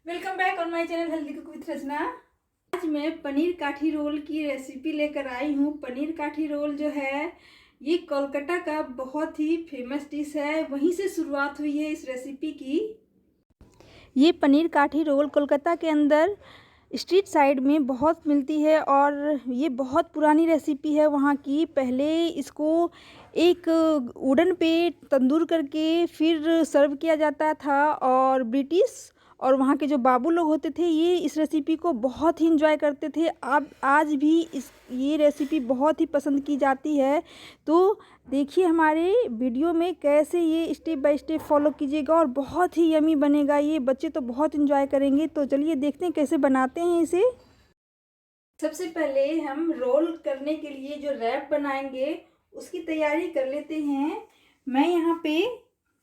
Welcome back on my channel healthy cook with Rachna. आज मैं पनीर काठी रोल की रेसिपी लेकर आई हूँ। पनीर काठी रोल जो है ये कोलकाता का बहुत ही फेमस डिश है, वहीं से शुरुआत हुई है इस रेसिपी की। ये पनीर काठी रोल कोलकाता के अंदर स्ट्रीट साइड में बहुत मिलती है और ये बहुत पुरानी रेसिपी है वहाँ की। पहले इसको एक वुडन पे तंदूर करके फिर सर्व किया जाता था और ब्रिटिश और वहाँ के जो बाबू लोग होते थे ये इस रेसिपी को बहुत ही इंजॉय करते थे। अब आज भी ये रेसिपी बहुत ही पसंद की जाती है। तो देखिए हमारे वीडियो में कैसे ये स्टेप बाय स्टेप फॉलो कीजिएगा और बहुत ही यमी बनेगा। ये बच्चे तो बहुत इंजॉय करेंगे। तो चलिए देखते हैं कैसे बनाते हैं इसे। सबसे पहले हम रोल करने के लिए जो रैप बनाएंगे उसकी तैयारी कर लेते हैं। मैं यहाँ पे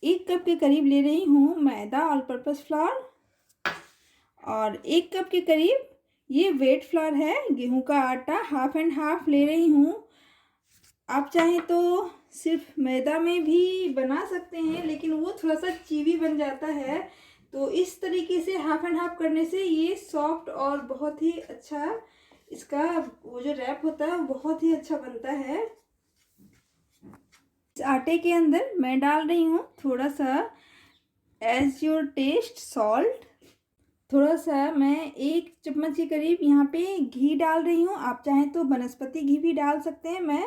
1 कप के करीब ले रही हूँ मैदा ऑल पर्पस फ्लावर और 1 कप के करीब ये वेट फ्लावर है गेहूं का आटा, हाफ एंड हाफ ले रही हूँ। आप चाहें तो सिर्फ मैदा में भी बना सकते हैं, लेकिन वो थोड़ा सा चीवी बन जाता है। तो इस तरीके से हाफ एंड हाफ करने से ये सॉफ्ट और बहुत ही अच्छा इसका वो जो रैप होता है बहुत ही अच्छा बनता है। इस आटे के अंदर मैं डाल रही हूँ थोड़ा सा एज योर टेस्ट सॉल्ट, थोड़ा सा मैं 1 चम्मच के करीब यहाँ पे घी डाल रही हूँ। आप चाहें तो वनस्पति घी भी डाल सकते हैं, मैं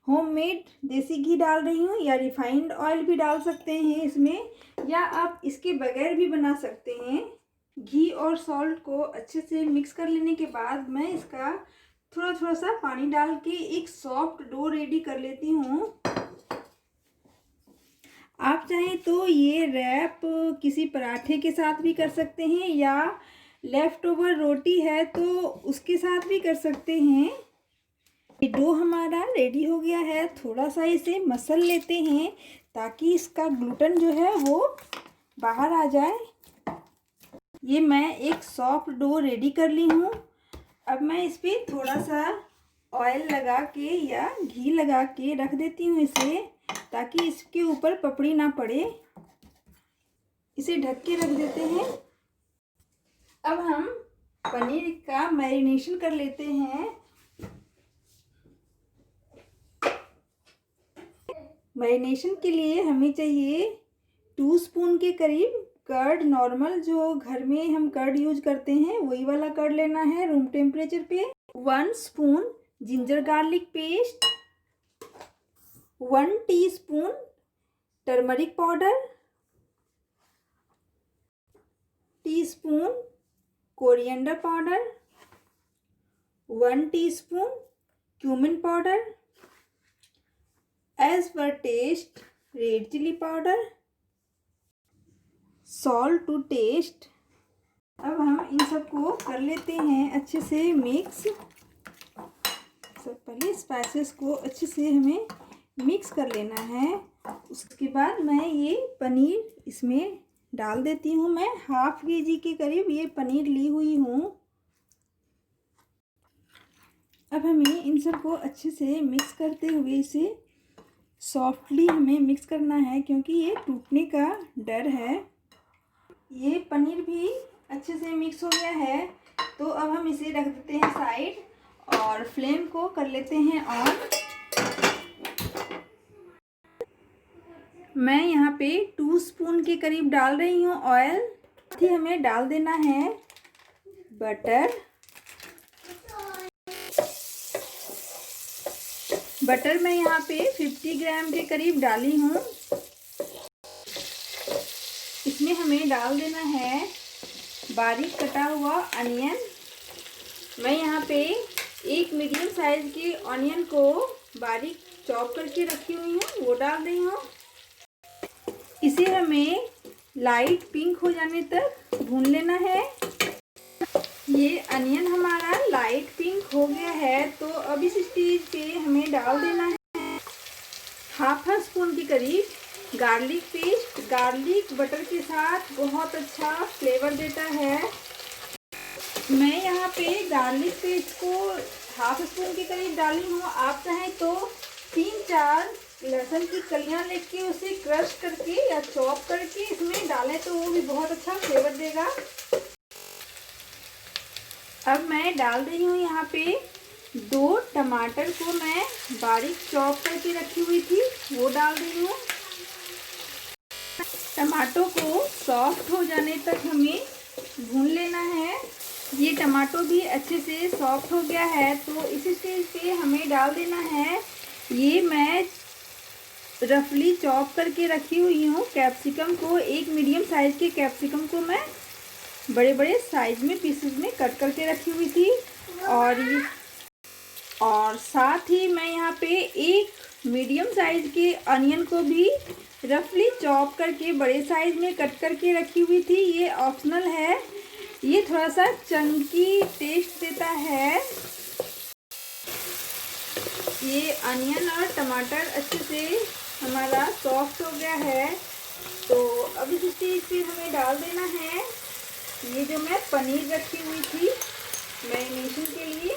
होममेड देसी घी डाल रही हूँ, या रिफाइंड ऑयल भी डाल सकते हैं इसमें, या आप इसके बगैर भी बना सकते हैं। घी और सॉल्ट को अच्छे से मिक्स कर लेने के बाद मैं इसका थोड़ा थोड़ा सा पानी डाल के एक सॉफ्ट डो रेडी कर लेती हूँ। आप चाहें तो ये रैप किसी पराठे के साथ भी कर सकते हैं, या लेफ़्ट ओवर रोटी है तो उसके साथ भी कर सकते हैं। ये डो हमारा रेडी हो गया है। थोड़ा सा इसे मसल लेते हैं ताकि इसका ग्लूटेन जो है वो बाहर आ जाए। ये मैं एक सॉफ्ट डो रेडी कर ली हूँ। अब मैं इस पर थोड़ा सा ऑयल लगा के या घी लगा के रख देती हूँ इसे, ताकि इसके ऊपर पपड़ी ना पड़े। इसे ढक के रख देते हैं। अब हम पनीर का मैरिनेशन कर लेते हैं। मैरिनेशन के लिए हमें चाहिए 2 स्पून के करीब कर्ड, नॉर्मल जो घर में हम कर्ड यूज करते हैं वही वाला कर्ड लेना है रूम टेम्परेचर पे। 1 spoon ginger garlic paste, 1 teaspoon turmeric powder, teaspoon coriander powder, 1 teaspoon cumin powder, as per taste red chilli powder, salt to taste. अब हम इन सबको कर लेते हैं अच्छे से मिक्स। सब पहले स्पाइसेस को अच्छे से हमें मिक्स कर लेना है। उसके बाद मैं ये पनीर इसमें डाल देती हूँ। मैं ½ kg के करीब ये पनीर ली हुई हूँ। अब हमें इन सबको अच्छे से मिक्स करते हुए इसे सॉफ्टली हमें मिक्स करना है, क्योंकि ये टूटने का डर है। ये पनीर भी अच्छे से मिक्स हो गया है। तो अब हम इसे रख देते हैं साइड और फ्लेम को कर लेते हैं ऑन। मैं यहाँ पे 2 स्पून के करीब डाल रही हूँ ऑयल। फिर हमें डाल देना है बटर मैं यहाँ पे 50 ग्राम के करीब डाली हूँ। इसमें हमें डाल देना है बारीक कटा हुआ अनियन। मैं यहाँ पे एक मीडियम साइज के ऑनियन को बारीक चॉप करके रखी हुई हूँ, वो डाल रही हूँ। इसे हमें लाइट पिंक हो जाने तक भून लेना है। ये अनियन हमारा लाइट पिंक हो गया है। तो अब इस स्टेज पे हमें डाल देना है ½ स्पून के करीब गार्लिक पेस्ट। गार्लिक बटर के साथ बहुत अच्छा फ्लेवर देता है। मैं यहाँ पे गार्लिक पेस्ट को ½ स्पून के करीब डाली हूँ। आप चाहें तो 3-4 लहसुन की कलियां लेके उसे क्रश करके या चॉप करके इसमें डालें तो वो भी बहुत अच्छा फ्लेवर देगा। अब मैं डाल रही हूँ यहाँ पे 2 टमाटर को मैं बारीक चॉप करके रखी हुई थी, वो डाल रही हूँ। टमाटो को सॉफ्ट हो जाने तक हमें भून लेना है। ये टमाटो भी अच्छे से सॉफ्ट हो गया है, तो इस स्टेज पे हमें डाल देना है, ये मैं रफली चॉप करके रखी हुई हूँ कैप्सिकम को। एक मीडियम साइज़ के कैप्सिकम को मैं बड़े बड़े साइज में पीसेस में कट करके रखी हुई थी। और साथ ही मैं यहाँ पे एक मीडियम साइज के अनियन को भी रफली चॉप करके बड़े साइज में कट करके रखी हुई थी। ये ऑप्शनल है, ये थोड़ा सा चंकी टेस्ट देता है। ये अनियन और टमाटर अच्छे से हमारा सॉफ्ट हो गया है, तो अब इस स्टेज पे हमें डाल देना है ये जो मैं पनीर रखी हुई थी मैरिनेशन के लिए।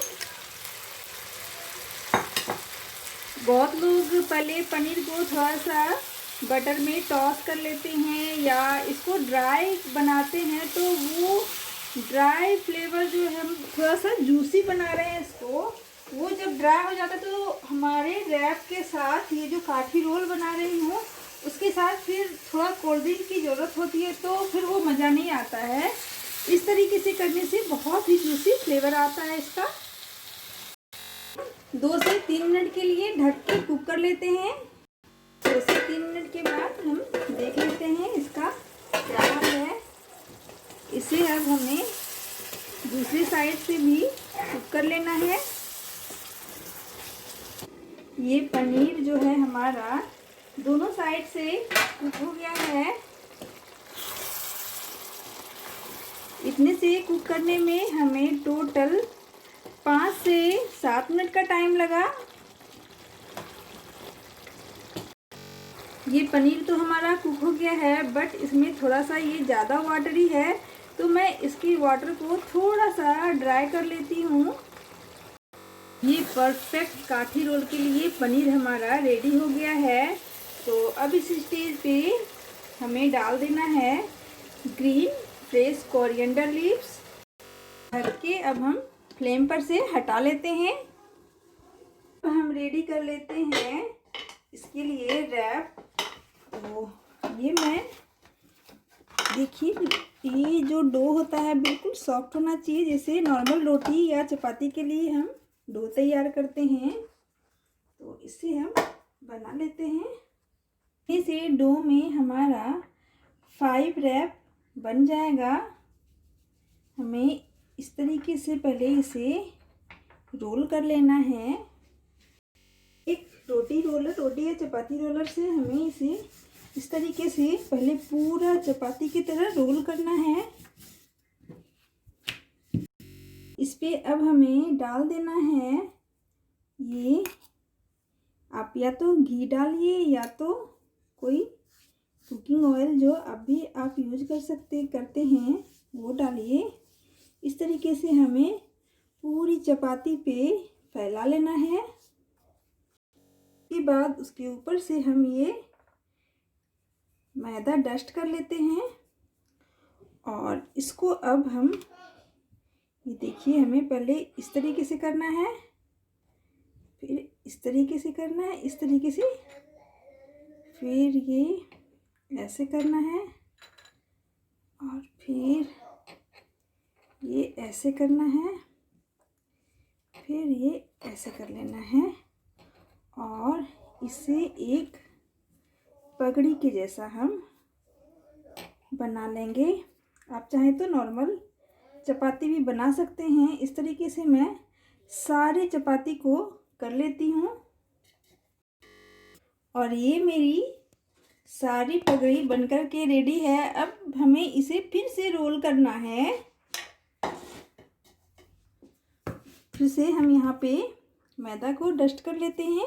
बहुत लोग पहले पनीर को थोड़ा सा बटर में टॉस कर लेते हैं या इसको ड्राई बनाते हैं, तो वो ड्राई फ्लेवर जो है, हम थोड़ा सा जूसी बना रहे हैं इसको, वो जब ड्राई हो जाता है तो हमारे रैप के साथ ये जो काठी रोल बना रही हूँ उसके साथ फिर थोड़ा कोल्ड ड्रिंक की ज़रूरत होती है, तो फिर वो मज़ा नहीं आता है। इस तरीके से करने से बहुत ही जूसी फ्लेवर आता है इसका। 2 से 3 मिनट के लिए ढक के कुक कर लेते हैं। 2 से 3 मिनट के बाद हम देख लेते हैं इसका क्या हाल है। इसे अब हमें दूसरी साइड से भी कुक कर लेना है। ये पनीर जो है हमारा दोनों साइड से कुक हो गया है। इतने से कुक करने में हमें टोटल 5 से 7 मिनट का टाइम लगा। ये पनीर तो हमारा कुक हो गया है, बट इसमें थोड़ा सा ये ज़्यादा वाटरी है, तो मैं इसकी वाटर को थोड़ा सा ड्राई कर लेती हूँ। ये परफेक्ट काठी रोल के लिए पनीर हमारा रेडी हो गया है। तो अब इस स्टेज पे हमें डाल देना है ग्रीन फ्रेश कोरिएंडर लीव्स। ढक के अब हम फ्लेम पर से हटा लेते हैं। अब हम रेडी कर लेते हैं इसके लिए रैप। तो ये मैं देखिए, ये जो डो होता है बिल्कुल सॉफ्ट होना चाहिए, जैसे नॉर्मल रोटी या चपाती के लिए हम डो तैयार करते हैं, तो इसे हम बना लेते हैं। इसे डो में हमारा 5 रैप बन जाएगा। हमें इस तरीके से पहले इसे रोल कर लेना है। एक रोटी या चपाती रोलर से हमें इसे इस तरीके से पहले पूरा चपाती की तरह रोल करना है। इस पे अब हमें डाल देना है, ये आप या तो घी डालिए या तो कोई कुकिंग ऑयल जो अभी आप यूज करते हैं वो डालिए। इस तरीके से हमें पूरी चपाती पे फैला लेना है। इसके बाद उसके ऊपर से हम ये मैदा डस्ट कर लेते हैं और इसको अब हम, ये देखिए, हमें पहले इस तरीके से करना है, फिर इस तरीके से करना है, इस तरीके से, फिर ये ऐसे करना है और फिर ये ऐसे करना है, फिर ये ऐसे कर लेना है और इसे एक पगड़ी के जैसा हम बना लेंगे। आप चाहें तो नॉर्मल चपाती भी बना सकते हैं। इस तरीके से मैं सारे चपाती को कर लेती हूँ और ये मेरी सारी पगड़ी बनकर के रेडी है। अब हमें इसे फिर से रोल करना है। फिर से हम यहाँ पे मैदा को डस्ट कर लेते हैं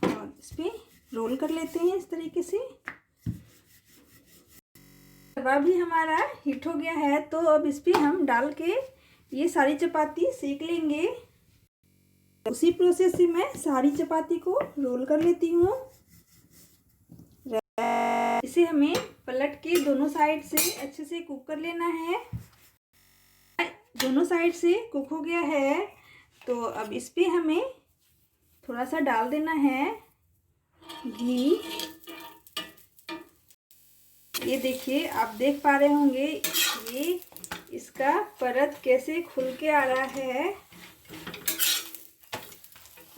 और इस पे रोल कर लेते हैं इस तरीके से। तवा भी हमारा हीट हो गया है, तो अब इस पे हम डाल के ये सारी चपाती सेक लेंगे। उसी प्रोसेस से मैं सारी चपाती को रोल कर लेती हूँ। इसे हमें पलट के दोनों साइड से अच्छे से कुक कर लेना है। दोनों साइड से कुक हो गया है। तो अब इस पे हमें थोड़ा सा डाल देना है घी। ये देखिए, आप देख पा रहे होंगे ये इसका परत कैसे खुल के आ रहा है।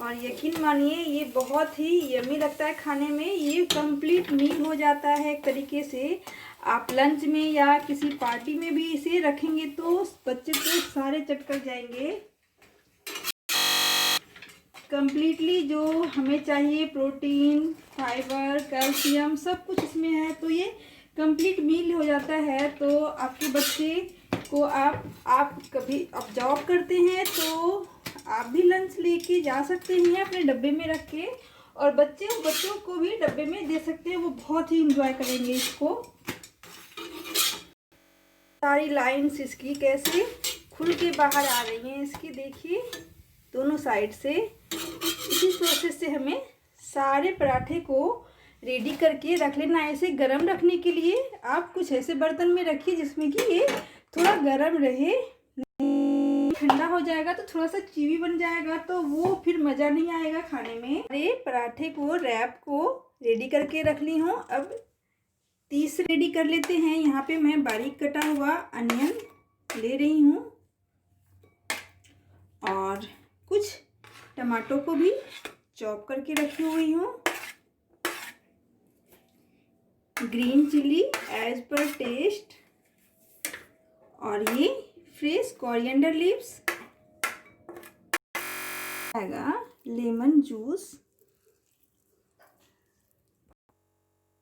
और यकीन मानिए ये बहुत ही यमी लगता है खाने में। ये कंप्लीट मील हो जाता है एक तरीके से। आप लंच में या किसी पार्टी में भी इसे रखेंगे तो बच्चे तो सारे चटकर जाएंगे। कंप्लीटली जो हमें चाहिए प्रोटीन, फाइबर, कैल्शियम सब कुछ इसमें है। तो ये कंप्लीट मील हो जाता है। तो आपके बच्चे को आप कभी आप जॉब करते हैं तो आप भी लंच लेके जा सकते हैं अपने डब्बे में रख के, और बच्चों को भी डब्बे में दे सकते हैं। वो बहुत ही इंजॉय करेंगे इसको। सारी लाइन्स इसकी कैसे खुल के बाहर आ रही हैं इसकी, देखिए दोनों साइड से। इसी प्रोसेस से हमें सारे पराठे को रेडी करके रख लेना है। इसे गरम रखने के लिए आप कुछ ऐसे बर्तन में रखिए जिसमें कि ये थोड़ा गरम रहे। ठंडा हो जाएगा तो थोड़ा सा चीवी बन जाएगा, तो वो फिर मज़ा नहीं आएगा खाने में। अरे पराठे को रैप को रेडी करके रख ली हूँ। अब 30 रेडी कर लेते हैं। यहाँ पे मैं बारीक कटा हुआ अनियन ले रही हूँ और कुछ टमाटो को भी चॉप करके रखी हुई हूँ। Green chilli as per taste, और ये fresh coriander leaves, lemon juice,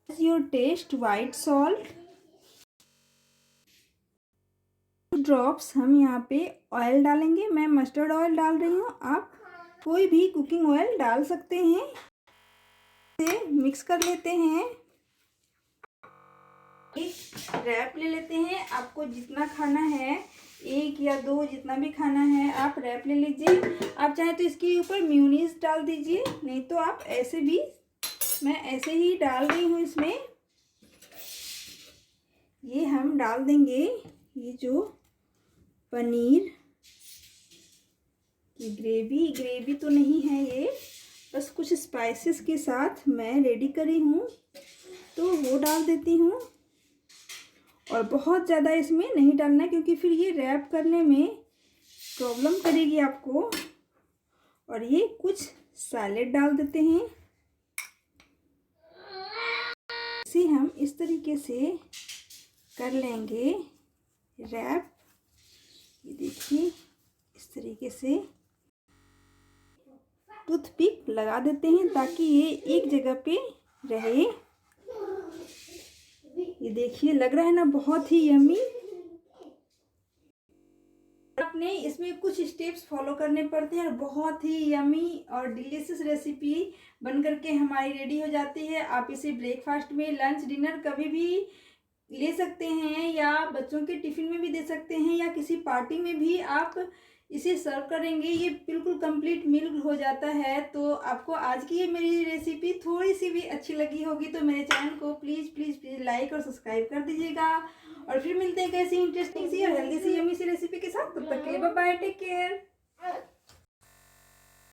your taste white salt, drops हम यहाँ पे ऑयल डालेंगे। मैं मस्टर्ड ऑयल डाल रही हूँ, आप कोई भी कुकिंग ऑयल डाल सकते हैं। इसे मिक्स कर लेते हैं। एक रैप ले लेते हैं। आपको जितना खाना है, 1 या 2 जितना भी खाना है आप रैप ले लीजिए। आप चाहे तो इसके ऊपर मेयोनीज डाल दीजिए, नहीं तो आप ऐसे भी, मैं ऐसे ही डाल रही हूँ इसमें। ये हम डाल देंगे ये जो पनीर की ग्रेवी तो नहीं है ये, बस कुछ स्पाइसेस के साथ मैं रेडी करी हूँ तो वो डाल देती हूँ। और बहुत ज़्यादा इसमें नहीं डालना है क्योंकि फिर ये रैप करने में प्रॉब्लम करेगी आपको। और ये कुछ सैलेड डाल देते हैं। इसे हम इस तरीके से कर लेंगे रैप। ये देखिए इस तरीके से टूथपिक लगा देते हैं ताकि ये एक जगह पे रहे। ये देखिए लग रहा है ना बहुत ही यम्मी। आपने इसमें कुछ स्टेप्स फॉलो करने पड़ते हैं और बहुत ही यम्मी और डिलीशियस रेसिपी बन करके हमारी रेडी हो जाती है। आप इसे ब्रेकफास्ट में, लंच, डिनर कभी भी ले सकते हैं, या बच्चों के टिफ़िन में भी दे सकते हैं, या किसी पार्टी में भी आप इसे सर्व करेंगे। ये बिल्कुल कंप्लीट मील हो जाता है। तो आपको आज की ये मेरी रेसिपी थोड़ी सी भी अच्छी लगी होगी तो मेरे चैनल को प्लीज़ प्लीज़ प्लीज़ लाइक और सब्सक्राइब कर दीजिएगा। और फिर मिलते हैं कैसी इंटरेस्टिंग सी और हेल्दी सी यम्मी सी रेसिपी के साथ। तब तक के लिए बाय बाय, टेक केयर।